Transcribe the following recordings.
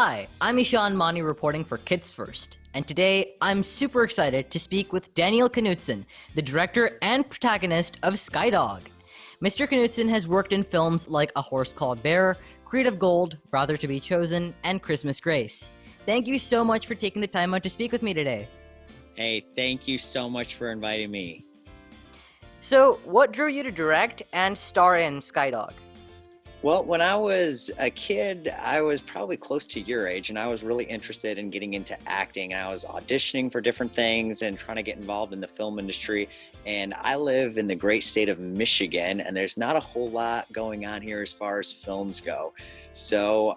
Hi, I'm Eshaan Mani reporting for Kids First, and today I'm super excited to speak with Daniel Knudsen, the director and protagonist of Skydog. Mr. Knudsen has worked in films like A Horse Called Bear, Creative Gold, Brother to Be Chosen, and Christmas Grace. Thank you so much for taking the time out to speak with me today. Hey, thank you so much for inviting me. So, what drew you to direct and star in Skydog? Well, when I was a kid, I was probably close to your age, and I was really interested in getting into acting. I was auditioning for different things and trying to get involved in the film industry. And I live in the great state of Michigan, and there's not a whole lot going on here as far as films go. So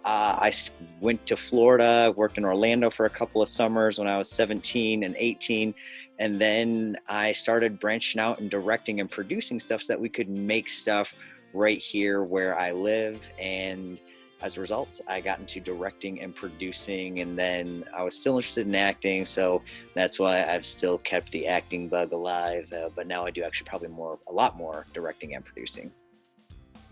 went to Florida, worked in Orlando for a couple of summers when I was 17 and 18. And then I started branching out and directing and producing stuff so that we could make stuff right here where I live. And as a result, I got into directing and producing, and then I was still interested in acting. So that's why I've still kept the acting bug alive. But now I do actually probably a lot more directing and producing.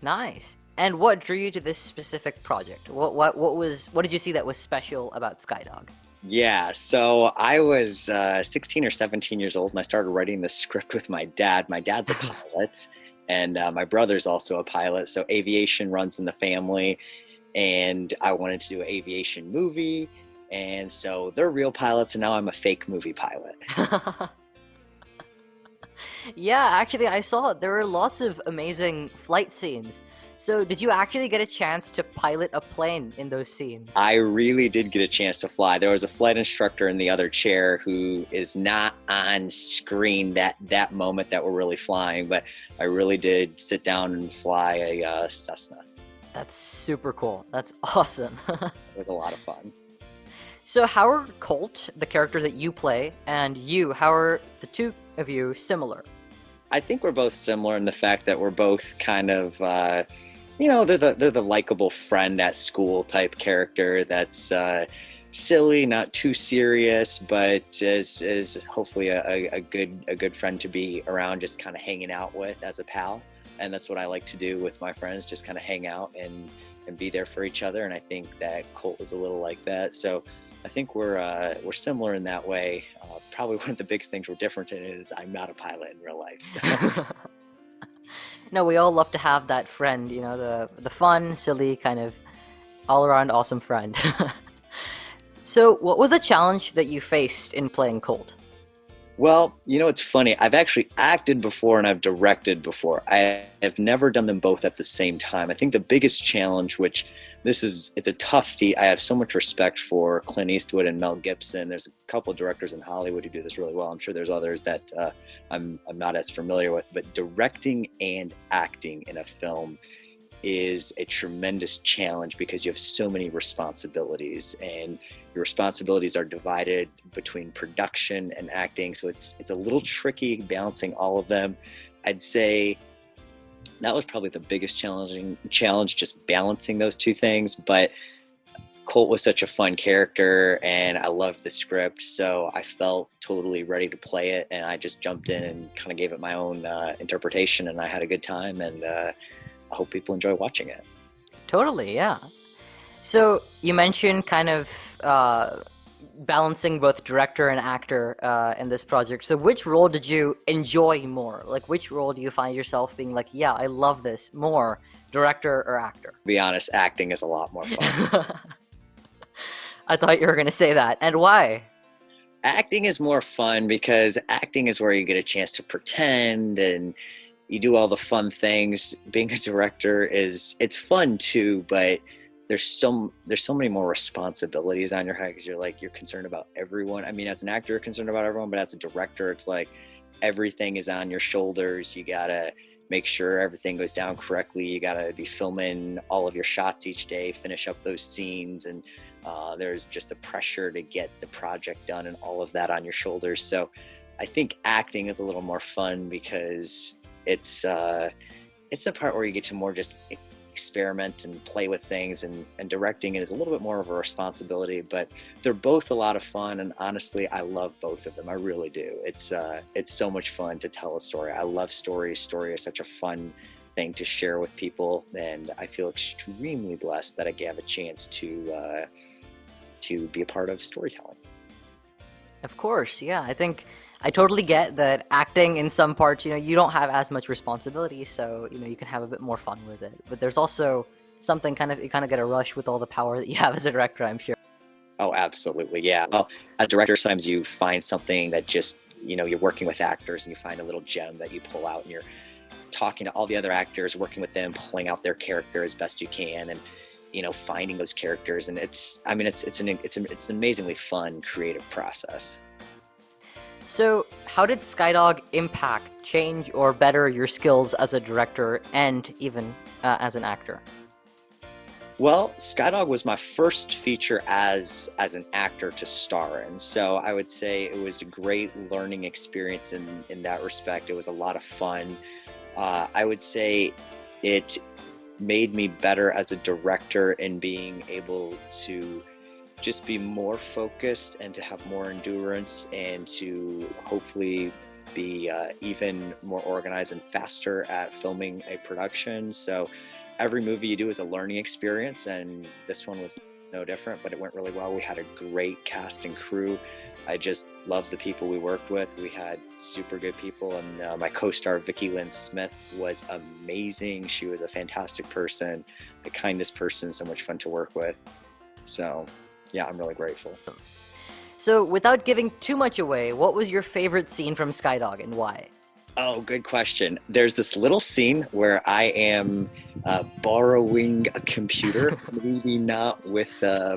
Nice. And what drew you to this specific project? What did you see that was special about Skydog? Yeah, so I was 16 or 17 years old, and I started writing the script with my dad. My dad's a pilot, and my brother's also a pilot, so aviation runs in the family, and I wanted to do an aviation movie, and so they're real pilots, and now I'm a fake movie pilot. Yeah, actually, I saw there were lots of amazing flight scenes. So, did you actually get a chance to pilot a plane in those scenes? I really did get a chance to fly. There was a flight instructor in the other chair who is not on screen that moment that we're really flying, but I really did sit down and fly a Cessna. That's super cool. That's awesome. It was a lot of fun. So, how are Colt, the character that you play, and you, how are the two of you similar? I think we're both similar in the fact that we're both kind of, they're the likable friend at school type character that's silly, not too serious, but is hopefully a good friend to be around, just kind of hanging out with as a pal. And that's what I like to do with my friends, just kind of hang out and be there for each other. And I think that Colt is a little like that. So I think we're similar in that way. Probably one of the biggest things we're different in is I'm not a pilot in real life. So. No, we all love to have that friend, you know, the fun, silly, kind of all-around awesome friend. So, what was a challenge that you faced in playing Colt? Well, it's funny. I've actually acted before and I've directed before. I have never done them both at the same time. I think the biggest challenge, which it's a tough feat. I have so much respect for Clint Eastwood and Mel Gibson. There's a couple of directors in Hollywood who do this really well. I'm sure there's others that I'm not as familiar with, but directing and acting in a film is a tremendous challenge because you have so many responsibilities, and your responsibilities are divided between production and acting. So it's a little tricky balancing all of them. I'd say that was probably the biggest challenge, just balancing those two things. But Colt was such a fun character and I loved the script, so I felt totally ready to play it, and I just jumped in and kind of gave it my own interpretation, and I had a good time, and I hope people enjoy watching it. Totally, yeah. So, you mentioned kind of balancing both director and actor in this project. So, which role did you enjoy more? Like, which role do you find yourself being like, yeah, I love this more, director or actor? To be honest, acting is a lot more fun. I thought you were going to say that. And why? Acting is more fun because acting is where you get a chance to pretend and you do all the fun things. Being a director it's fun too, but there's so many more responsibilities on your head because you're concerned about everyone. I mean, as an actor, you're concerned about everyone, but as a director, it's like everything is on your shoulders. You gotta make sure everything goes down correctly. You gotta be filming all of your shots each day, finish up those scenes, and there's just the pressure to get the project done and all of that on your shoulders. So I think acting is a little more fun because it's the part where you get to more just experiment and play with things, and directing is a little bit more of a responsibility, but they're both a lot of fun, and honestly I love both of them. I really do. It's so much fun to tell a story. I love stories. Story is such a fun thing to share with people, and I feel extremely blessed that I have a chance to to be a part of storytelling. Of course, yeah. I think I totally get that acting in some parts, you don't have as much responsibility, so, you can have a bit more fun with it. But there's also something you kind of get a rush with all the power that you have as a director, I'm sure. Oh, absolutely. Yeah. Well, as a director, sometimes you find something that just, you're working with actors and you find a little gem that you pull out and you're talking to all the other actors, working with them, pulling out their character as best you can, and finding those characters. And it's an amazingly fun, creative process. So, how did Skydog impact, change, or better your skills as a director and even as an actor? Well, Skydog was my first feature as an actor to star in, so I would say it was a great learning experience in that respect. It was a lot of fun. I would say it made me better as a director in being able to just be more focused and to have more endurance and to hopefully be even more organized and faster at filming a production. So every movie you do is a learning experience, and this one was no different, but it went really well. We had a great cast and crew. I just loved the people we worked with. We had super good people, and my co-star Vicki Lynn Smith was amazing. She was a fantastic person, the kindest person, so much fun to work with. So yeah, I'm really grateful. So, without giving too much away, what was your favorite scene from Skydog and why? Oh, good question. There's this little scene where I am borrowing a computer, maybe not with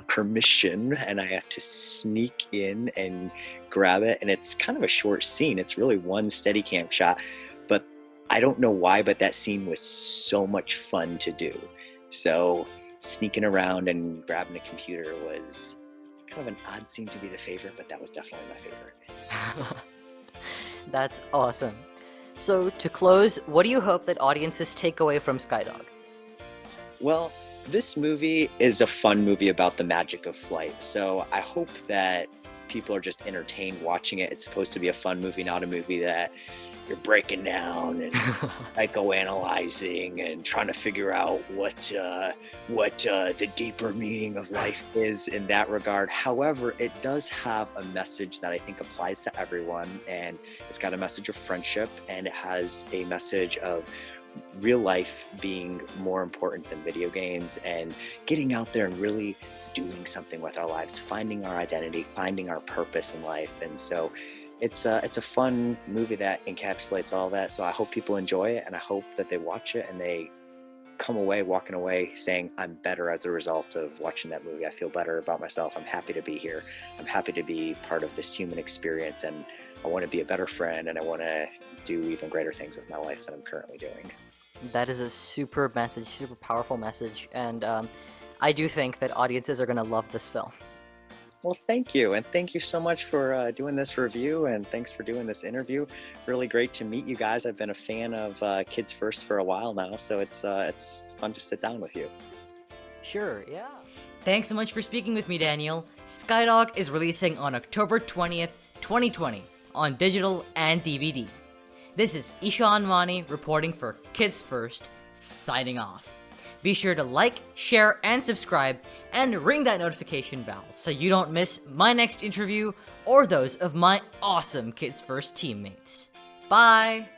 permission, and I have to sneak in and grab it. And it's kind of a short scene. It's really one Steadicam shot, but I don't know why, but that scene was so much fun to do. So sneaking around and grabbing a computer was kind of an odd scene to be the favorite, but that was definitely my favorite. That's awesome. So, to close, what do you hope that audiences take away from Skydog? Well, this movie is a fun movie about the magic of flight. So I hope that people are just entertained watching it. It's supposed to be a fun movie, not a movie that you're breaking down and psychoanalyzing and trying to figure out what the deeper meaning of life is in that regard. However, it does have a message that I think applies to everyone, and it's got a message of friendship, and it has a message of real life being more important than video games, and getting out there and really doing something with our lives, finding our identity, finding our purpose in life. And so it's a fun movie that encapsulates all that. So I hope people enjoy it, and I hope that they watch it and they come away, walking away saying, I'm better as a result of watching that movie. I feel better about myself. I'm happy to be here. I'm happy to be part of this human experience, and I want to be a better friend, and I want to do even greater things with my life than I'm currently doing. That is a super message, super powerful message, and I do think that audiences are going to love this film. Well, thank you. And thank you so much for doing this review, and thanks for doing this interview. Really great to meet you guys. I've been a fan of Kids First for a while now, so it's fun to sit down with you. Sure, yeah. Thanks so much for speaking with me, Daniel. Skydog is releasing on October 20th, 2020 on digital and DVD. This is Eshaan Mani reporting for Kids First, signing off. Be sure to like, share, and subscribe, and ring that notification bell so you don't miss my next interview or those of my awesome Kids First teammates. Bye!